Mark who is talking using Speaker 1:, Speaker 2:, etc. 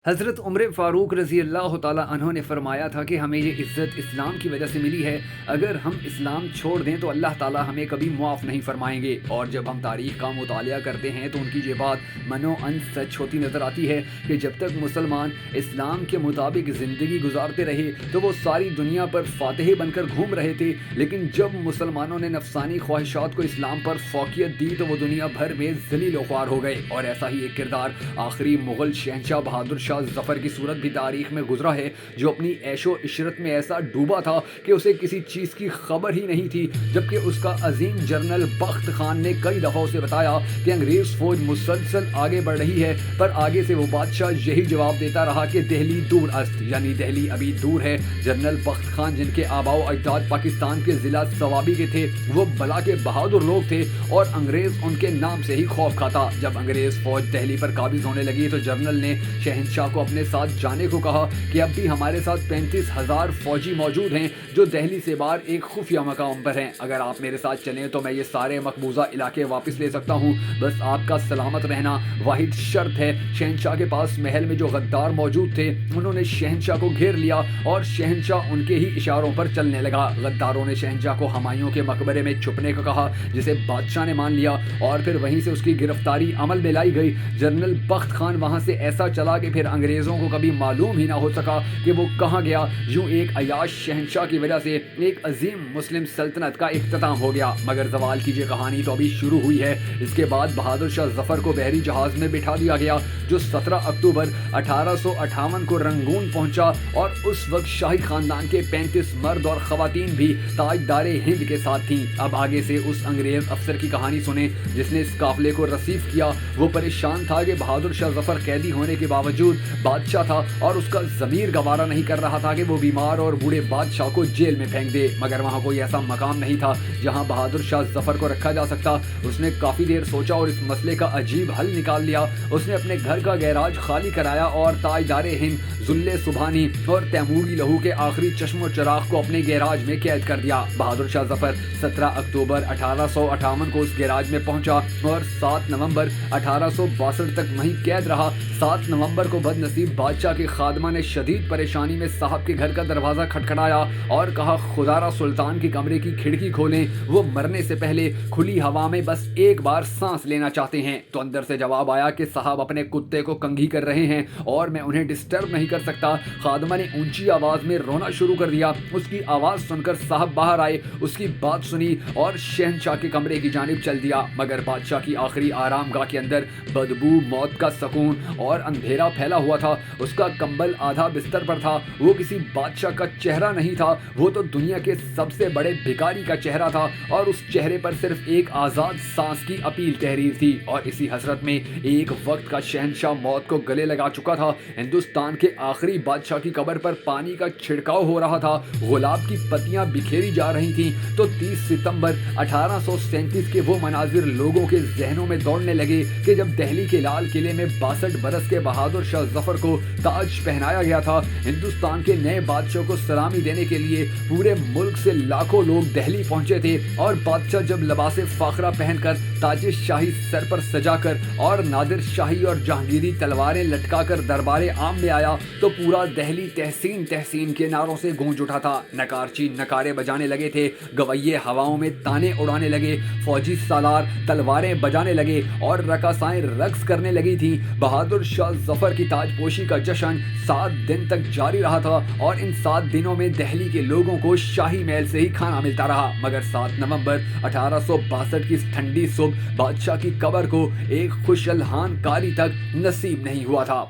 Speaker 1: हज़रत उमर फ़ारूक रज़ी अल्लाह ताला अन्हो ने फ़रमाया था कि हमें ये इज़्ज़त इस्लाम की वजह से मिली है। अगर हम इस्लाम छोड़ दें तो अल्लाह ताला हमें कभी मुआफ़ नहीं फ़रमाएंगे। और जब हम तारीख़ का मुतालिया करते हैं तो उनकी ये बात मनो-अन सच होती नज़र आती है कि जब तक मुसलमान इस्लाम के मुताबिक ज़िंदगी गुजारते रहे तो वो सारी दुनिया पर फ़ातिह बनकर घूम रहे थे, लेकिन जब मुसलमानों ने नफसानी ख्वाहिशात को इस्लाम पर फ़ौक़ियत दी तो वो दुनिया भर में ज़लील व ख्वार हो गए। और ऐसा ही एक किरदार आखिरी मुग़ल शहंशाह बहादुर ज़फ़र की सूरत भी तारीख में गुजरा है, जो अपनी ऐशो इशरत में ऐसा डूबा था कि उसे किसी चीज़ की खबर ही नहीं थी। जबकि उसका अजीम जनरल बख्त खान ने कई दफ़ा उसे बताया कि अंग्रेज़ फ़ौज मुसलसल आगे बढ़ रही है, पर आगे से वो बादशाह यही जवाब देता रहा कि दिल्ली दूर अस्त, यानी दिल्ली अभी दूर है। जनरल बख्त खान, जिनके आबाओ अजदाद पाकिस्तान के ज़िला सवाबी के थे, वो बला के बहादुर लोग थे और अंग्रेज़ उनके नाम से ही खौफ खाता। जब अंग्रेज़ फ़ौज दिल्ली पर काबिज़ होने लगी तो जनरल ने शहंशाह को अपने साथ जाने को कहा कि अब भी हमारे साथ 35,000 फौजी मौजूद हैं जो दिल्ली से बाहर एक खुफिया मकाम पर हैं। अगर आप मेरे साथ चलें तो मैं ये सारे मकबूजा इलाके वापस ले सकता हूँ, बस आपका सलामत रहना वाहिद शर्त है। शहंशाह के पास महल में जो गद्दार मौजूद थे उन्होंने शहंशाह को घेर लिया और शहंशाह उनके ही इशारों पर चलने लगा। गद्दारों ने शहंशाह को हमायूं के मकबरे में छुपने को कहा, जिसे बादशाह ने मान लिया और फिर वहीं से उसकी गिरफ्तारी अमल में लाई गई। जनरल बख्त खान वहाँ से ऐसा चला कि फिर अंग्रेज़ों को कभी मालूम ही ना हो सका कि वो कहाँ गया। यूं एक अयाश शहंशाह की वजह से एक अजीम मुस्लिम सल्तनत का इख्तिताम हो गया। मगर जवाल की ये कहानी तो अभी शुरू हुई है। इसके बाद बहादुर शाह जफर को बहरी जहाज में बिठा दिया गया, जो 17 अक्टूबर 1858 को रंगून पहुंचा और उस वक्त शाही खानदान के 35 मर्द और खवातीन भी ताजदारे हिंद के साथ थीं। अब आगे से उस अंग्रेज अफसर की कहानी सुने जिसने इस काफिले को रसीफ किया। वो परेशान था कि बहादुर शाह जफर कैदी होने के बावजूद बादशाह था और उसका ज़मीर गवारा नहीं कर रहा था कि वो बीमार और बूढ़े बादशाह को जेल में फेंक दे। मगर वहाँ कोई ऐसा मकाम नहीं था जहाँ बहादुर शाह जफर को रखा जा सकता। उसने काफ़ी देर सोचा और इस मसले का अजीब हल निकाल लिया। उसने अपने घर का गैराज खाली कराया और ताजदारे हिंद जुल्ले सुबहानी और तैमूरी लहू के आखिरी चश्मो चराग को अपने गैराज में कैद कर दिया। बहादुर शाह जफर 17 अक्टूबर 1858 को उस गैराज में पहुंचा और 7 नवंबर 1862 तक वहीं कैद रहा। 7 नवंबर को बदनसीब बादशाह के खादमा ने शदीद परेशानी में साहब के घर का दरवाज़ा खटखटाया और कहा, खुदारा सुल्तान के कमरे की खिड़की खोलें, वो मरने से पहले खुली हवा में बस एक बार सांस लेना चाहते हैं। तो अंदर से जवाब आया कि साहब अपने कुत्ते को कंघी कर रहे हैं और मैं उन्हें डिस्टर्ब नहीं कर सकता। खादमा ने ऊंची आवाज़ में रोना शुरू कर दिया। उसकी आवाज़ सुनकर साहब बाहर आए, उसकी बात सुनी और शहंशाह के कमरे की जानिब चल दिया। मगर बादशाह की आखिरी आरामगाह के अंदर बदबू, मौत का सकून और अंधेरा फैला हुआ था। उसका कंबल आधा बिस्तर पर था। वो किसी बादशाह का चेहरा नहीं था, वो तो दुनिया के सबसे बड़े भिखारी का चेहरा था और उस चेहरे पर सिर्फ एक आज़ाद सांस की अपील तहरीर थी। और इसी हसरत में एक वक्त का शहंशाह मौत को गले लगा चुका था। हिंदुस्तान के आखिरी बादशाह की कब्र पर पानी का छिड़काव हो रहा था, गुलाब की पत्तियां बिखेरी जा रही थीं। तो 30 सितंबर 1837 के वो मनाजिर लोगों के जहनों में दौड़ने लगे कि जब दिल्ली के लाल किले में 62 बरस के बहादुर शाह जफर को ताज पहनाया गया था। हिंदुस्तान के नए बादशाह को सलामी देने के लिए पूरे मुल्क से लाखों लोग दिल्ली पहुंचे थे और बादशाह जब लबासे फाखरा पहनकर ताजे शाही सर पर सजाकर और नादिर शाही और जहांगीरी तलवारें लटकाकर दरबारे आम में आया तो पूरा दिल्ली तहसीन तहसीन के नारों से गूंज उठा था। नकारची नकारे बजाने लगे थे, गवैये हवाओं में ताने उड़ाने लगे, फौजी सालार तलवारें बजाने लगे और रकासाएं रक्स करने लगी थी। बहादुर शाह जफर की ताजपोशी का जश्न 7 दिन तक जारी रहा था और इन 7 दिनों में दिल्ली के लोगों को शाही महल से ही खाना मिलता रहा। मगर 7 नवंबर 1862 की इस ठंडी सुबह बादशाह की कब्र को एक खुशलहान कारी तक नसीब नहीं हुआ था।